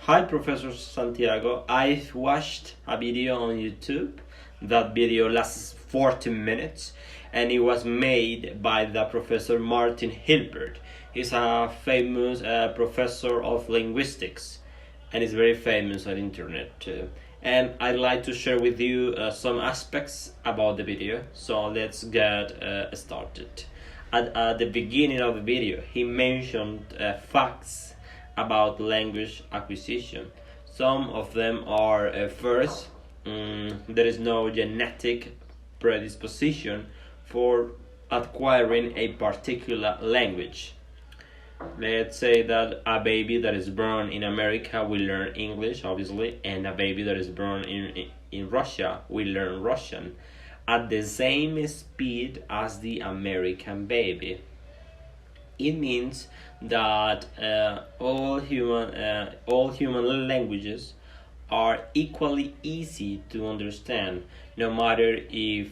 Hi, Professor Santiago. I've watched a video on YouTube. That video lasts 40 minutes and it was made by the Professor Martin Hilbert. He's a famous professor of linguistics and is very famous on internet too. And I'd like to share with you some aspects about the video. So let's get started. At the beginning of the video, he mentioned facts about language acquisition. Some of them are first, there is no genetic predisposition for acquiring a particular language. Let's say that a baby that is born in America will learn English, obviously, and a baby that is born in Russia will learn Russian at the same speed as the American baby. It means that all human languages are equally easy to understand, no matter if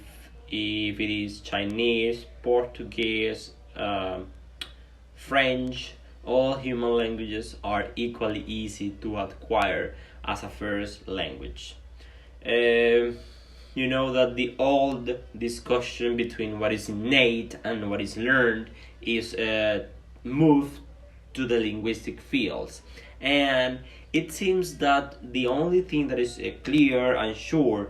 it is Chinese, Portuguese, French. All human languages are equally easy to acquire as a first language. You know that the old discussion between what is innate and what is learned is moved to the linguistic fields, and it seems that the only thing that is clear and sure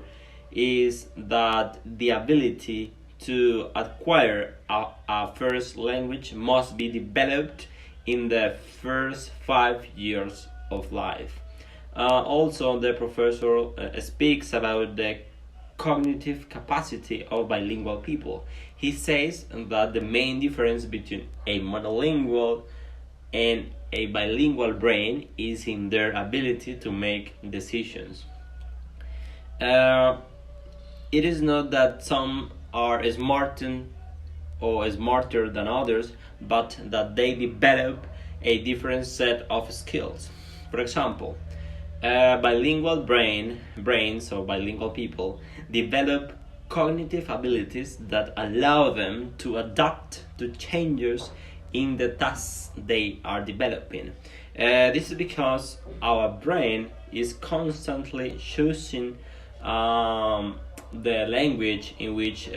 is that the ability to acquire a first language must be developed in the first 5 years of life. Also, the professor speaks about the cognitive capacity of bilingual people. He says that the main difference between a monolingual and a bilingual brain is in their ability to make decisions. It is not that some are smarter than others, but that they develop a different set of skills. For example, bilingual brains or bilingual people develop cognitive abilities that allow them to adapt to changes in the tasks they are developing. This is because our brain is constantly choosing the language in which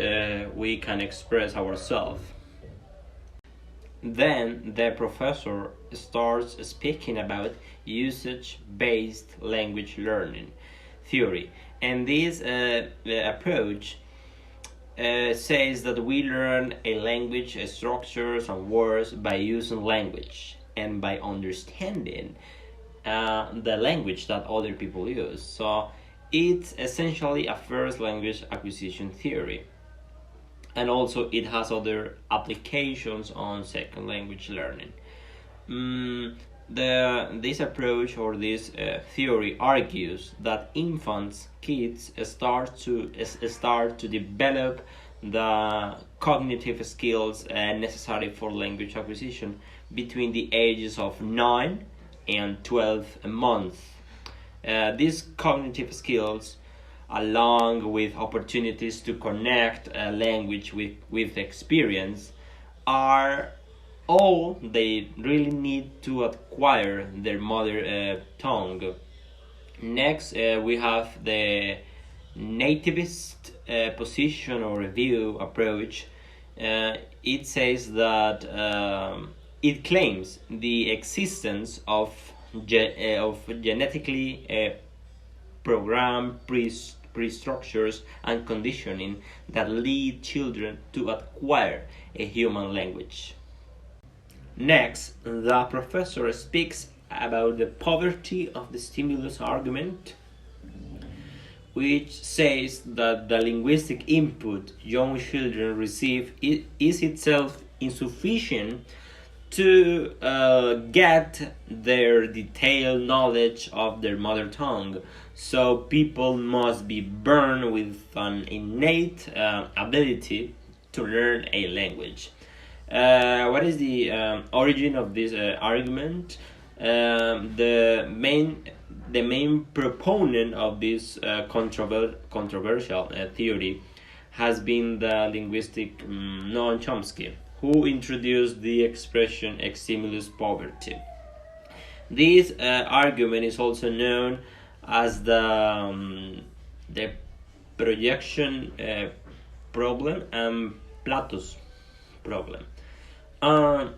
we can express ourselves. Then the professor starts speaking about usage-based language learning theory, and this approach says that we learn a language, structures and words by using language and by understanding the language that other people use. So it's essentially a first language acquisition theory. And also it has other applications on second language learning. This approach or this theory argues that kids start to develop the cognitive skills necessary for language acquisition between the ages of 9 and 12 months. These cognitive skills, along with opportunities to connect language with experience, are all they really need to acquire their mother tongue. Next, we have the nativist position or review approach. It says that it claims the existence of genetically programmed pre-structures and conditioning that lead children to acquire a human language. Next, the professor speaks about the poverty of the stimulus argument, which says that the linguistic input young children receive is itself insufficient to get their detailed knowledge of their mother tongue. So people must be born with an innate ability to learn a language. What is the origin of this argument? The main proponent of this controversial theory has been the linguistic Noam Chomsky, who introduced the expression stimulus poverty. This argument is also known as the projection problem and Plato's problem. Um,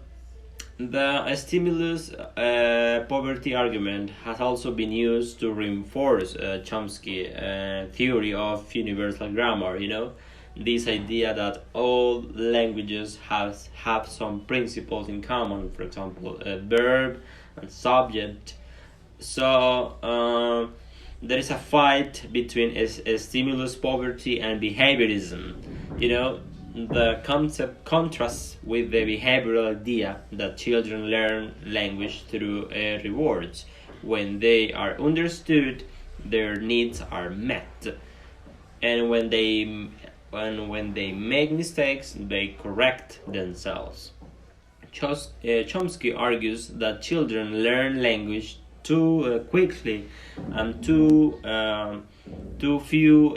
the stimulus poverty argument has also been used to reinforce Chomsky's theory of universal grammar. This idea that all languages have some principles in common, for example, a verb and subject. So there is a fight between a stimulus poverty and behaviorism. The concept contrasts with the behavioral idea that children learn language through rewards. When they are understood, their needs are met, and when they make mistakes, they correct themselves. Chomsky argues that children learn language too quickly and too few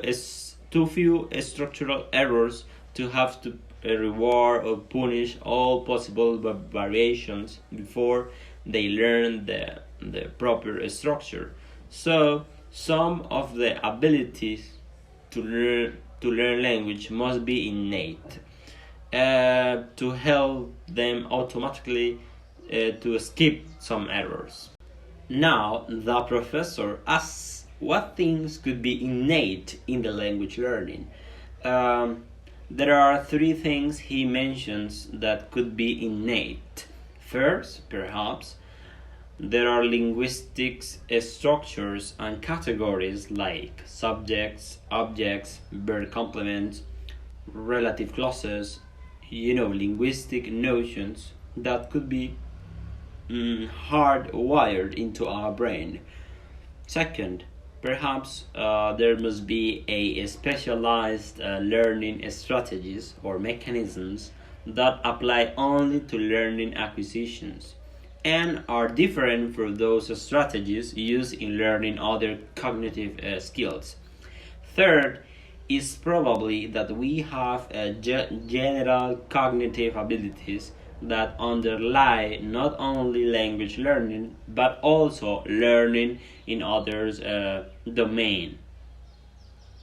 structural errors to have to reward or punish all possible variations before they learn the proper structure. So some of the abilities to learn language must be innate to help them automatically to skip some errors. Now, the professor asks what things could be innate in the language learning. There are three things he mentions that could be innate. First, perhaps, there are linguistic structures and categories like subjects, objects, verb complements, relative clauses, linguistic notions that could be hardwired into our brain. Second, perhaps there must be a specialized learning strategies or mechanisms that apply only to learning acquisitions and are different from those strategies used in learning other cognitive skills. Third, is probably that we have general cognitive abilities that underlie not only language learning but also learning in others' domain.